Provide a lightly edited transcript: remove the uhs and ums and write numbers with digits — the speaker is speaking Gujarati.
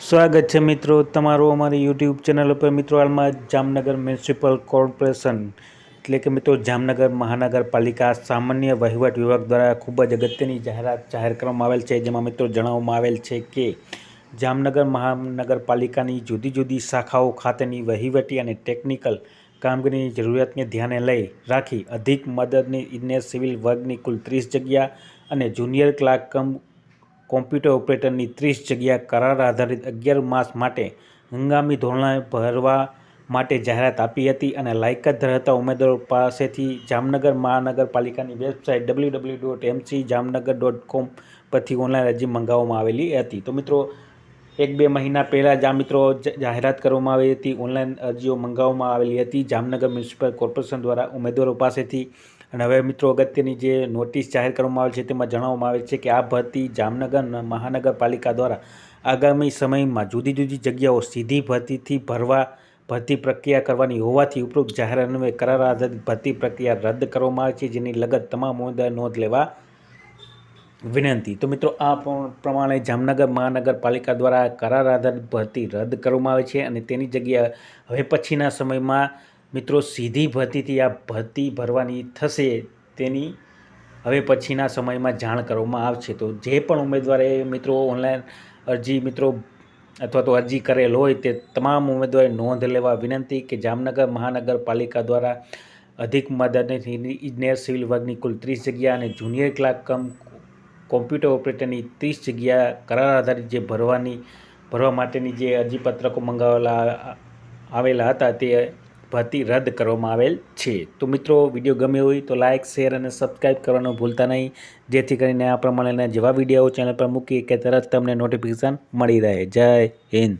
સ્વાગત છે મિત્રો તમારું અમારી યુટ્યુબ ચેનલ ઉપર। મિત્રો હાલમાં જામનગર મ્યુનિસિપલ કોર્પોરેશન એટલે કે મિત્રો જામનગર મહાનગરપાલિકા સામાન્ય વહીવટ વિભાગ દ્વારા ખૂબ જ અગત્યની જાહેરાત જાહેર કરવામાં આવેલ છે, જેમાં મિત્રો જણાવવામાં આવેલ છે કે જામનગર મહાનગરપાલિકાની જુદી જુદી શાખાઓ ખાતેની વહીવટી અને ટેકનિકલ કામગીરીની જરૂરિયાતને ધ્યાને લઈ રાખી અધિક મદદની ઇજનેર સિવિલ વર્ગની કુલ 30 જગ્યા અને જુનિયર ક્લાર્ક કમ કોમ્પ્યુટર ઓપરેટરની 30 જગ્યા કરાર આધારિત 11 માસ માટે હંગામી ધોરણે ભરવા માટે જાહેરાત આપી હતી અને લાયકાત ધરાવતા ઉમેદવારો પાસેથી જામનગર મહાનગરપાલિકાની વેબસાઇટ www.mcjamnagar.com પરથી ઓનલાઈન અરજી મંગાવવામાં આવેલી હતી। તો મિત્રો 1-2 મહિના પહેલાં જ આ મિત્રો જાહેરાત કરવામાં આવી હતી, ઓનલાઈન અરજીઓ મંગાવવામાં આવેલી હતી જામનગર મ્યુનિસિપલ કોર્પોરેશન દ્વારા ઉમેદવારો પાસેથી। અને હવે મિત્રો અગત્યની જે નોટિસ જાહેર કરવામાં આવેલ છે તેમાં જણાવવામાં આવે છે કે આ ભરતી જામનગર મહાનગરપાલિકા દ્વારા આગામી સમયમાં જુદી જુદી જગ્યાઓ સીધી ભરતીથી ભરતી પ્રક્રિયા કરવાની હોવાથી ઉપરોક્ત જાહેર અન્વયે કરાર આધારિત ભરતી પ્રક્રિયા રદ કરવામાં આવે છે, જેની લગત તમામ ઉમેદવારોએ નોંધ લેવા વિનંતી। તો મિત્રો આ પ્રમાણે જામનગર મહાનગરપાલિકા દ્વારા કરાર આધારિત ભરતી રદ કરવામાં આવે છે અને તેની જગ્યાએ હવે પછીના સમયમાં મિત્રો સીધી ભરતીથી આ ભરતી ભરવાની થશે, તેની હવે પછીના સમયમાં જાણ કરવામાં આવશે। તો જે પણ ઉમેદવારે મિત્રો ઓનલાઈન અરજી મિત્રો અથવા તો અરજી કરેલ હોય તે તમામ ઉમેદવારે નોંધ લેવા વિનંતી કે જામનગર મહાનગરપાલિકા દ્વારા અધિક મદદની ઇજનેર સિવિલ વર્ગની કુલ 30 જગ્યા અને જુનિયર ક્લાર્ક કમ કોમ્પ્યુટર ઓપરેટરની 30 જગ્યા કરાર આધારિત જે ભરવા માટેની જે અરજીપત્રકો આવેલા હતા તે ભરતી રદ કરવામાં આવેલ છે। તો મિત્રો વિડીયો ગમ્યો હોય તો લાઇક, શેર અને સબસ્ક્રાઈબ કરવાનું ભૂલતા નહીં, જેથી કરીને આ પ્રમાણેના જેવા વિડીયો ચેનલ પર મૂકીએ કે તરત તમને નોટિફિકેશન મળી રહે। જય હિન્દ।